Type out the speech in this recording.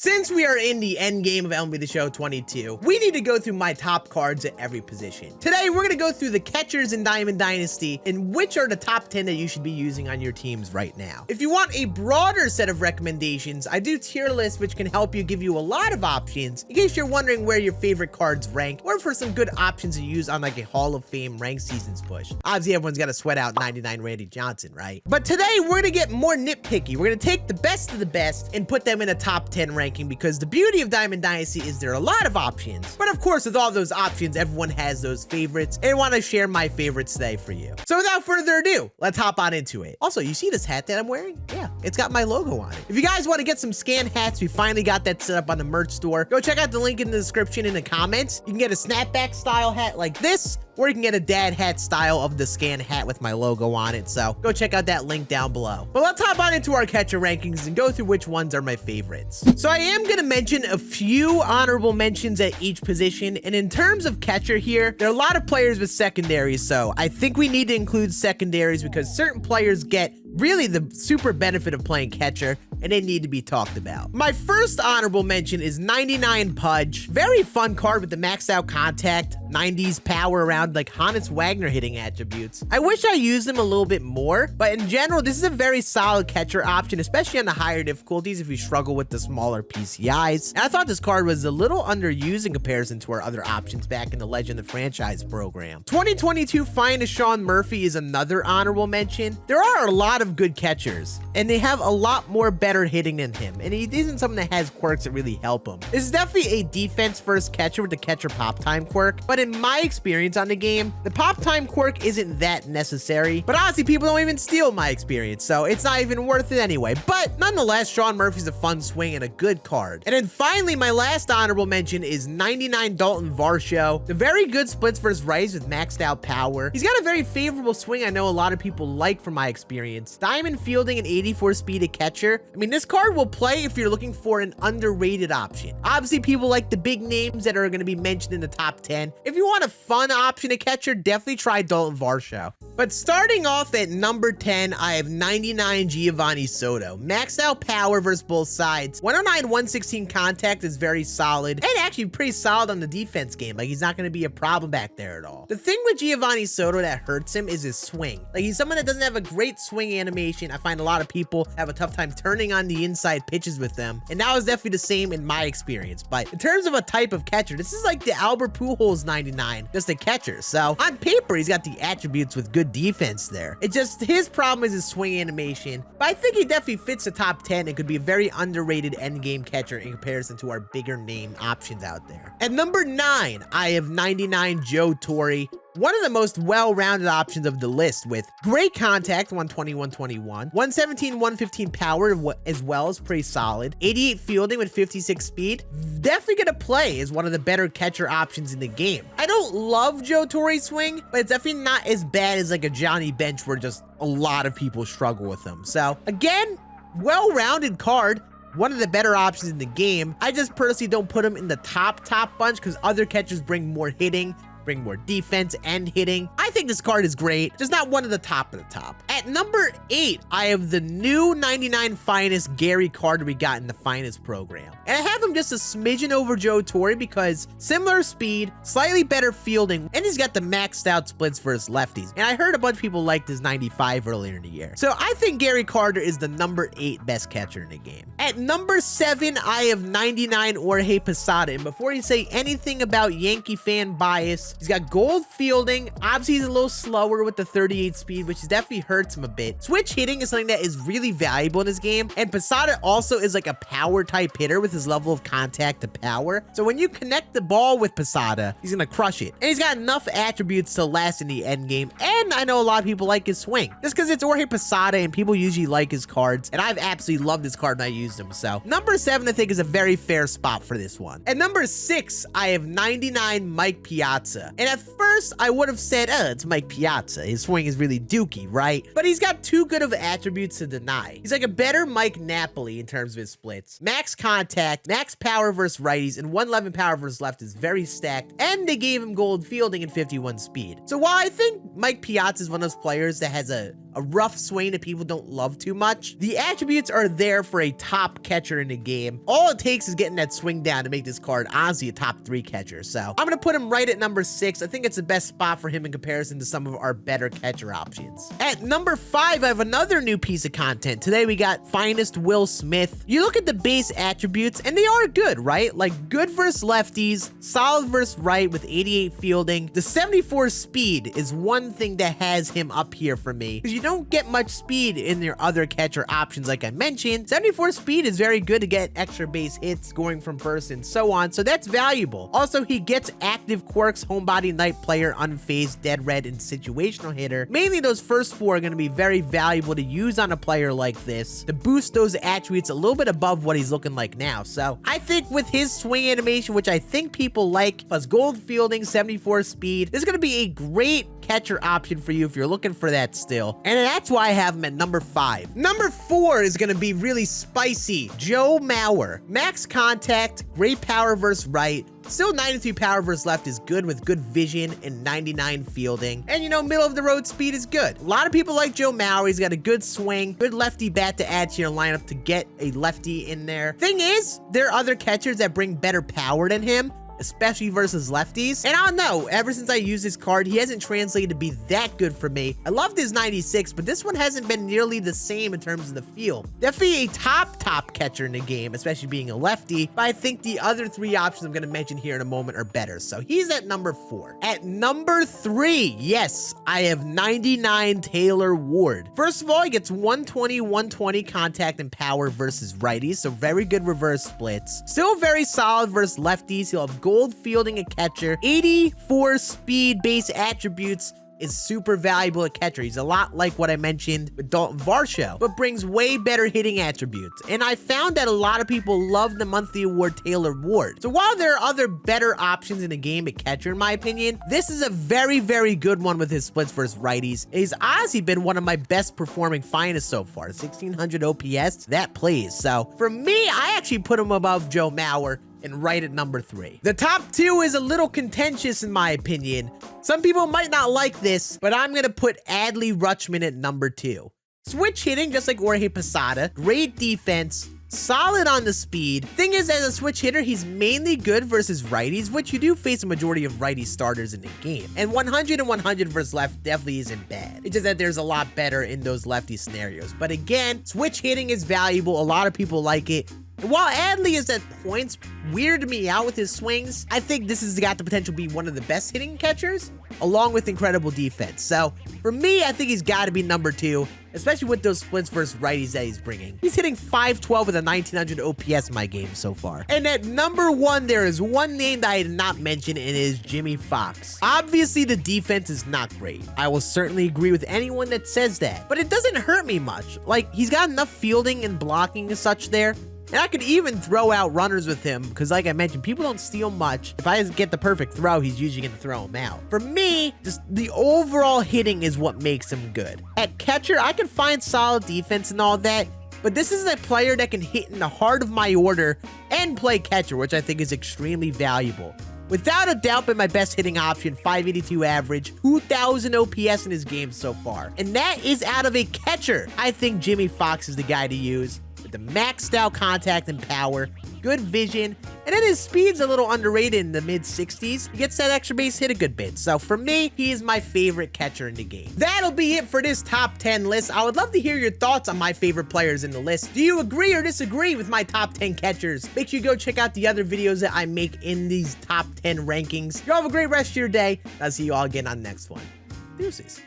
Since we are in the end game of MLB the Show 22, we need to go through my top cards at every position. Today, we're going to go through the catchers in Diamond Dynasty and which are the top 10 that you should be using on your teams right now. If you want a broader set of recommendations, I do tier lists which can help you give you a lot of options in case you're wondering where your favorite cards rank or for some good options to use on like a Hall of Fame ranked seasons push. Obviously, everyone's got to sweat out 99 Randy Johnson, right? But today, we're going to get more nitpicky. We're going to take the best of the best and put them in a top 10 ranking because the beauty of Diamond Dynasty is there are a lot of options. But of course, with all those options, everyone has those favorites, and I want to share my favorites today for you. So without further ado, let's hop on into it. Also, you see this hat that I'm wearing? Yeah, it's got my logo on it. If you guys want to get some Scann hats, we finally got that set up on the merch store. Go check out the link in the description in the comments. You can get a snapback style hat like this, or you can get a dad hat style of the Scann hat with my logo on it. So go check out that link down below. But let's hop on into our catcher rankings and go through which ones are my favorites. So I am going to mention a few honorable mentions at each position. And in terms of catcher here, there are a lot of players with secondaries. So I think we need to include secondaries because certain players get really the super benefit of playing catcher and they need to be talked about. My first honorable mention is 99 Pudge. Very fun card with the maxed out contact, 90s power around like Honus Wagner hitting attributes. I wish I used them a little bit more, but in general, this is a very solid catcher option, especially on the higher difficulties if you struggle with the smaller PCIs. And I thought this card was a little underused in comparison to our other options back in the Legend of Franchise program. 2022 Finest Sean Murphy is another honorable mention. There are a lot of good catchers, and they have a lot more better hitting than him, and he isn't someone that has quirks that really help him. This is definitely a defense first catcher with the catcher pop time quirk, but in my experience on the game, the pop time quirk isn't that necessary, but honestly, people don't even steal my experience, so it's not even worth it anyway. But nonetheless, Sean Murphy's a fun swing and a good card. And then finally, my last honorable mention is 99 Dalton Varsho. The very good splits versus righties with maxed out power. He's got a very favorable swing I know a lot of people like from my experience. Diamond fielding and 84 speed at catcher. I mean, this card will play if you're looking for an underrated option. Obviously, people like the big names that are going to be mentioned in the top 10. If you want a fun option at catcher, definitely try Dalton Varsho. But starting off at number 10, I have 99 Giovanni Soto. Maxed out power versus both sides. 109, 116 contact is very solid and actually pretty solid on the defense game. Like, he's not going to be a problem back there at all. The thing with Giovanni Soto that hurts him is his swing. Like, he's someone that doesn't have a great swing animation. I find a lot of people have a tough time turning on the inside pitches with them, and that was definitely the same in my experience. But in terms of a type of catcher, this is like the Albert Pujols 99, just a catcher. So on paper, he's got the attributes with good defense there. It's just his problem is his swing animation, but I think he definitely fits the top 10 and could be a very underrated endgame catcher in comparison to our bigger name options out there. At number 9, I have 99 Joe Torre. One of the most well-rounded options of the list with great contact, 120, 121, 117, 115 power as well as pretty solid, 88 fielding with 56 speed. Definitely gonna play as one of the better catcher options in the game. I don't love Joe Torre's swing, but it's definitely not as bad as like a Johnny Bench where just a lot of people struggle with him. So again, well-rounded card. One of the better options in the game. I just personally don't put him in the top bunch because other catchers bring more hitting, bring more defense and hitting. I think this card is great, just not one of the top. At number 8, I have the new 99 Finest Gary Carter we got in the Finest program. And I have him just a smidgen over Joe Torre because similar speed, slightly better fielding, and he's got the maxed out splits versus lefties. And I heard a bunch of people liked his 95 earlier in the year. So I think Gary Carter is the number 8 best catcher in the game. At number 7, I have 99 Jorge Posada. And before you say anything about Yankee fan bias, he's got gold fielding. Obviously, he's a little slower with the 38 speed, which definitely hurts him a bit. Switch hitting is something that is really valuable in this game. And Posada also is like a power type hitter with his level of contact to power. So when you connect the ball with Posada, he's going to crush it. And he's got enough attributes to last in the end game. And I know a lot of people like his swing just because it's Jorge Posada and people usually like his cards. And I've absolutely loved this card when I used him. So number 7, I think, is a very fair spot for this one. At number 6, I have 99 Mike Piazza. And at first, I would have said, it's Mike Piazza. His swing is really dookie, right? But he's got too good of attributes to deny. He's like a better Mike Napoli in terms of his splits. Max contact, max power versus righties, and 111 power versus left is very stacked, and they gave him gold fielding and 51 speed. So while I think Mike Piazza is one of those players that has a a rough swing that people don't love too much. The attributes are there for a top catcher in the game. All it takes is getting that swing down to make this card honestly a top 3 catcher. So I'm gonna put him right at number 6. I think it's the best spot for him in comparison to some of our better catcher options. At number 5, I have another new piece of content. Today we got Finest Will Smith. You look at the base attributes and they are good, right? Like good versus lefties, solid versus right with 88 fielding. The 74 speed is one thing that has him up here for me, because you don't get much speed in your other catcher options like I mentioned. 74 speed is very good to get extra base hits, scoring from first and so on, so that's valuable. Also, he gets active quirks, homebody, night player, unfazed, dead red, and situational hitter. Mainly those first 4 are going to be very valuable to use on a player like this to boost those attributes a little bit above what he's looking like now. So I think with his swing animation, which I think people like, plus gold fielding, 74 speed, this is going to be a great catcher option for you if you're looking for that still. And that's why I have him at number 5. Number 4 is going to be really spicy. Joe Mauer. Max contact, great power versus right. Still 93 power versus left is good with good vision and 99 fielding. And you know, middle of the road speed is good. A lot of people like Joe Mauer. He's got a good swing, good lefty bat to add to your lineup to get a lefty in there. Thing is, there are other catchers that bring better power than him, especially versus lefties. And I don't know, ever since I used this card, he hasn't translated to be that good for me. I loved his 96, but this one hasn't been nearly the same in terms of the feel. Definitely a top catcher in the game, especially being a lefty, but I think the other 3 options I'm going to mention here in a moment are better. So he's at number 4. At number 3, yes, I have 99 Taylor Ward. First of all, he gets 120, 120 contact and power versus righties, so very good reverse splits. Still very solid versus lefties. He'll have gold fielding a catcher, 84 speed base attributes, is super valuable at catcher. He's a lot like what I mentioned with Dalton Varsho, but brings way better hitting attributes. And I found that a lot of people love the monthly award Taylor Ward. So while there are other better options in the game at catcher, in my opinion, this is a very, very good one with his splits versus righties. He's honestly been one of my best performing finest so far. 1600 OPS, that plays. So for me, I actually put him above Joe Mauer and right at number 3. The top 2 is a little contentious in my opinion. Some people might not like this, but I'm gonna put Adley Rutschman at number 2. Switch hitting just like Jorge Posada, great defense, solid on the speed. Thing is, as a switch hitter, he's mainly good versus righties, which you do face a majority of righty starters in the game. And 100 and 100 versus left definitely isn't bad. It's just that there's a lot better in those lefty scenarios. But again, switch hitting is valuable. A lot of people like it. And while Adley is at points weirded me out with his swings, I think this has got the potential to be one of the best hitting catchers, along with incredible defense. So for me, I think he's got to be number 2, especially with those splits versus righties that he's bringing. He's hitting 512 with a 1900 OPS in my game so far. And at number 1, there is one name that I did not mention, and it is Jimmy Fox. Obviously, the defense is not great. I will certainly agree with anyone that says that, but it doesn't hurt me much. Like, he's got enough fielding and blocking and such there. And I could even throw out runners with him because, like I mentioned, people don't steal much. If I get the perfect throw, he's usually going to throw him out. For me, just the overall hitting is what makes him good. At catcher, I can find solid defense and all that, but this is a player that can hit in the heart of my order and play catcher, which I think is extremely valuable. Without a doubt, been my best hitting option, 582 average, 2,000 OPS in his game so far. And that is out of a catcher. I think Jimmy Fox is the guy to use. With the maxed out contact and power, good vision, and then his speed's a little underrated in the mid-60s. He gets that extra base hit a good bit. So for me, he is my favorite catcher in the game. That'll be it for this top 10 list. I would love to hear your thoughts on my favorite players in the list. Do you agree or disagree with my top 10 catchers? Make sure you go check out the other videos that I make in these top 10 rankings. You all have a great rest of your day. I'll see you all again on the next one. Deuces.